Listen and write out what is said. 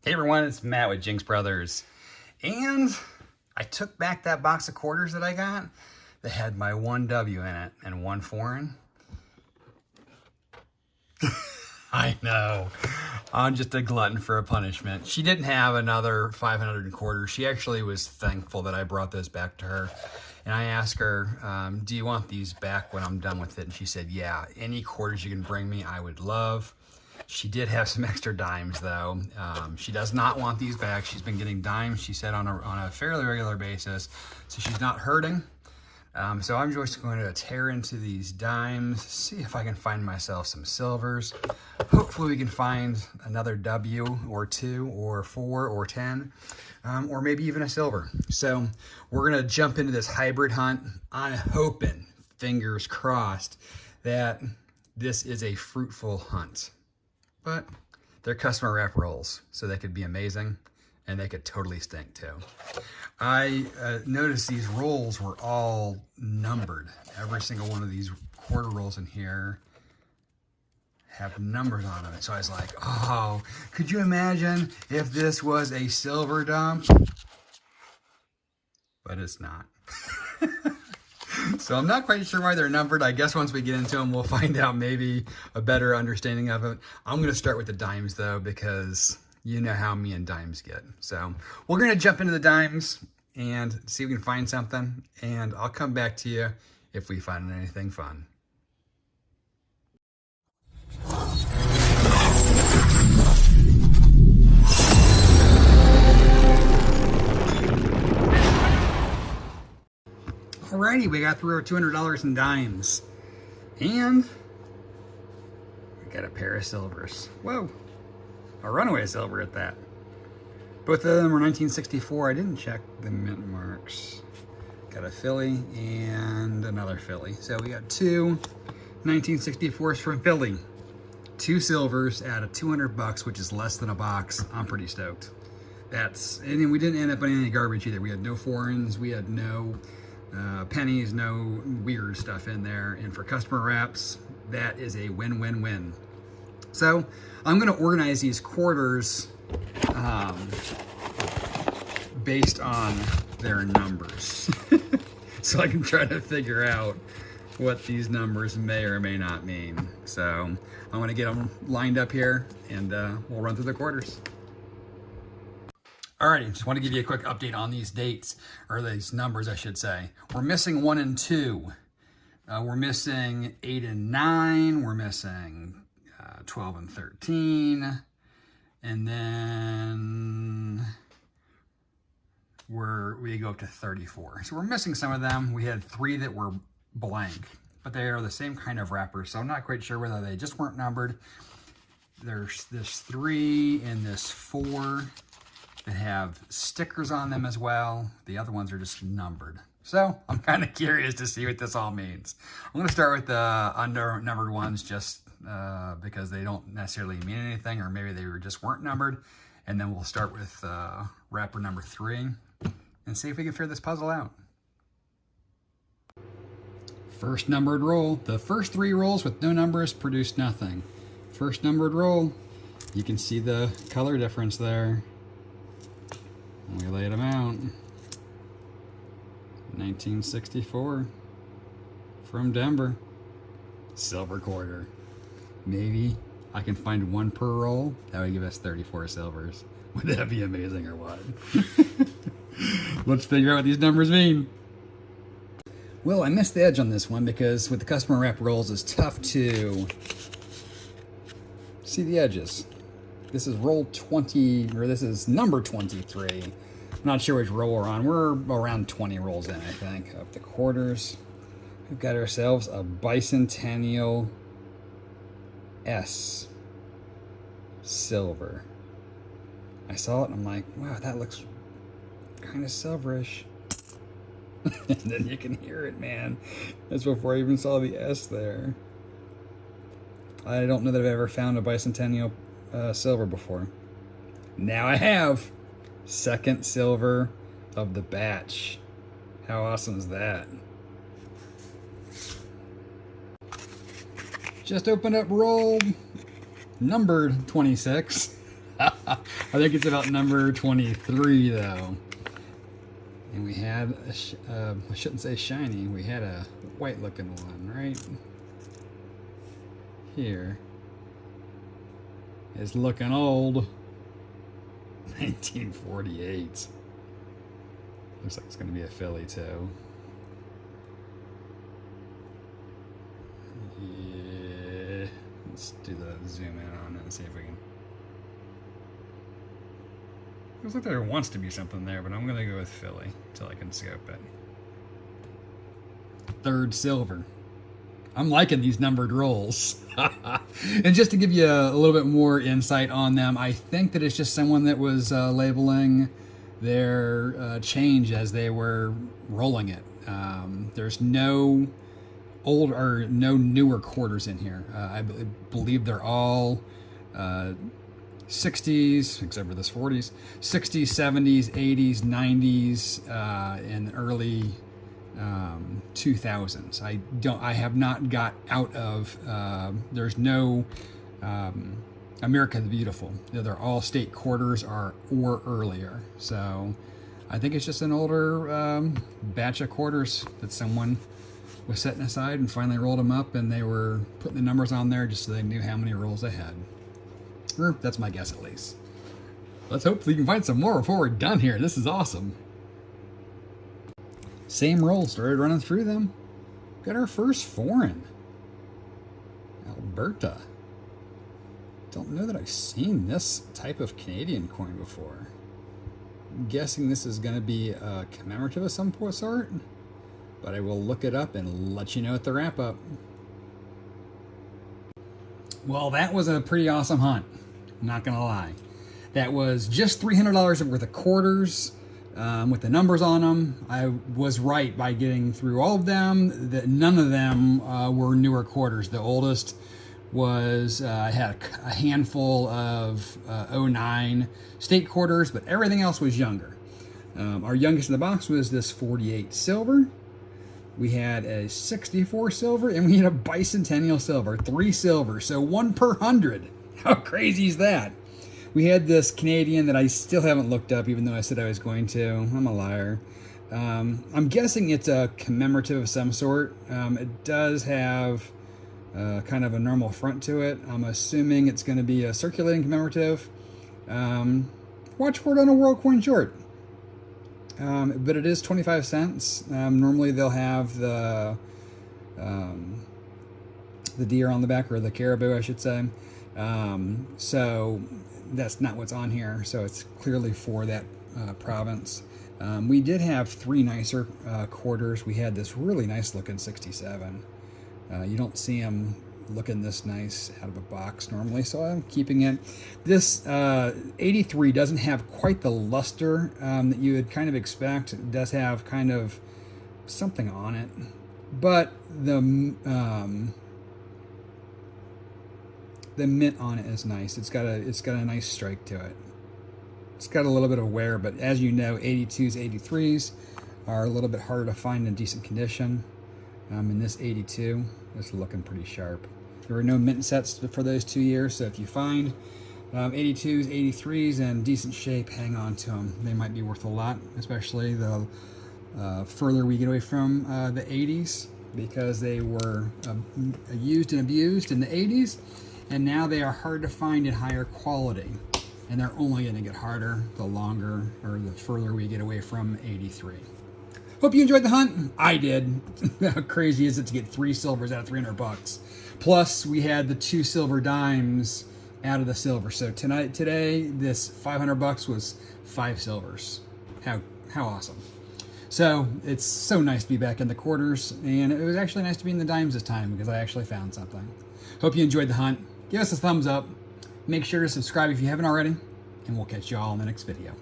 Hey everyone, it's Matt with jinX Brothers. And I took back that box of quarters that I got that had my one W in it and one foreign. I know. I'm just a glutton for a punishment. She didn't have another 500 quarters. She actually was thankful that I brought those back to her. And I asked her, do you want these back when I'm done with it? And she said, yeah, any quarters you can bring me, I would love. She did have some extra dimes though. She does not want these back. She's been getting dimes, she said, on a fairly regular basis. So she's not hurting. So I'm just going to tear into these dimes, see if I can find myself some silvers. Hopefully we can find another W or 2 or 4 or 10, or maybe even a silver. So we're gonna jump into this hybrid hunt. I'm hoping, fingers crossed, that this is a fruitful hunt. But they're customer rep rolls, so they could be amazing, and they could totally stink too. I noticed these rolls were all numbered. Every single one of these quarter rolls in here have numbers on them. So I was like, oh, could you imagine if this was a silver dump? But it's not. So I'm not quite sure why they're numbered. I guess once we get into them, we'll find out maybe a better understanding of it. I'm going to start with the dimes though, because you know how me and dimes get. So we're going to jump into the dimes and see if we can find something. And I'll come back to you if we find anything fun. Alrighty, we got through our $200 in dimes. And we got a pair of silvers. Whoa, a runaway silver at that. Both of them were 1964. I didn't check the mint marks. Got a Philly and another Philly. So we got two 1964s from Philly. 2 silvers out of 200 bucks, which is less than a box. I'm pretty stoked. And we didn't end up in any garbage either. We had no foreigns, we had no pennies, no weird stuff in there. And for customer reps, that is a win-win-win. So I'm gonna organize these quarters based on their numbers. So I can try to figure out what these numbers may or may not mean. So I'm gonna get them lined up here and we'll run through the quarters. Alrighty, just want to give you a quick update on these dates, or these numbers, I should say. We're missing 1 and 2. We're missing 8 and 9. We're missing 12 and 13. And then we go up to 34. So we're missing some of them. We had 3 that were blank, but they are the same kind of wrappers. So I'm not quite sure whether they just weren't numbered. There's this 3 and this 4. that have stickers on them as well. The other ones are just numbered. So I'm kind of curious to see what this all means. I'm gonna start with the under-numbered ones just because they don't necessarily mean anything, or maybe they just weren't numbered. And then we'll start with wrapper number 3 and see if we can figure this puzzle out. First numbered roll. The first 3 rolls with no numbers produced nothing. First numbered roll, you can see the color difference there. We laid them out. 1964 from Denver. Silver quarter. Maybe I can find 1 per roll. That would give us 34 silvers. Would that be amazing or what? Let's figure out what these numbers mean. Well, I missed the edge on this one because with the customer rep rolls, it's tough to see the edges. This is roll 20, or this is number 23. I'm not sure which roll we're on. We're around 20 rolls in, I think, of the quarters. We've got ourselves a Bicentennial S silver. I saw it and I'm like, wow, that looks kind of silverish. And then you can hear it, man. That's before I even saw the S there. I don't know that I've ever found a Bicentennial silver before. Now I have. Second silver of the batch. How awesome is that? Just opened up roll numbered 26. I think it's about number 23 though. And we had, I shouldn't say shiny, we had a white looking one right here. It's looking old. 1948. Looks like it's going to be a filly too. Yeah. Let's do the zoom in on it and see if we can. Looks like there wants to be something there, but I'm going to go with filly until I can scope it. Third silver. I'm liking these numbered rolls. And just to give you a little bit more insight on them, I think that it's just someone that was labeling their change as they were rolling it. There's no old or no newer quarters in here. I believe they're all 60s, except for this 40s, 60s, 70s, 80s, 90s, and early 2000s. I have not got out of, there's no America the Beautiful. They're all state quarters or earlier. So I think it's just an older batch of quarters that someone was setting aside and finally rolled them up, and they were putting the numbers on there just so they knew how many rolls they had. Or that's my guess at least. Let's hope we can find some more before we're done here. This is awesome. Same roll, started running through them. Got our first foreign. Alberta. Don't know that I've seen this type of Canadian coin before. I'm guessing this is going to be a commemorative of some sort, but I will look it up and let you know at the wrap up. Well, that was a pretty awesome hunt. I'm not going to lie. That was just $300 worth of quarters. With the numbers on them, I was right by getting through all of them. None of them were newer quarters. The oldest was, had a handful of 09 state quarters, but everything else was younger. Our youngest in the box was this 48 silver. We had a 64 silver, and we had a bicentennial silver, 3 silver, so 1 per 100. How crazy is that? We had this Canadian that I still haven't looked up, even though I said I was going to. I'm a liar. I'm guessing it's a commemorative of some sort. It does have kind of a normal front to it. I'm assuming it's going to be a circulating commemorative. Watch for it on a World Coin Short. But it is 25 cents. Normally they'll have the deer on the back, or the caribou, I should say. So that's not what's on here, so it's clearly for that province. We did have 3 nicer quarters. We had this really nice looking 67. You don't see them looking this nice out of a box normally, so I'm keeping it. This 83 doesn't have quite the luster that you would kind of expect. It does have kind of something on it, but the mint on it is nice. It's got a nice strike to it. It's got a little bit of wear, but as you know, 82s, 83s are a little bit harder to find in decent condition. And this 82 is looking pretty sharp. There were no mint sets for those 2 years, so if you find 82s, 83s in decent shape, hang on to them. They might be worth a lot, especially the further we get away from the 80s, because they were used and abused in the 80s. And now they are hard to find in higher quality. And they're only going to get harder the longer or the further we get away from 83. Hope you enjoyed the hunt. I did. How crazy is it to get 3 silvers out of 300 bucks? Plus, we had the 2 silver dimes out of the silver. So today, this 500 bucks was 5 silvers. How awesome. So it's so nice to be back in the quarters. And it was actually nice to be in the dimes this time, because I actually found something. Hope you enjoyed the hunt. Give us a thumbs up. Make sure to subscribe if you haven't already, and we'll catch you all in the next video.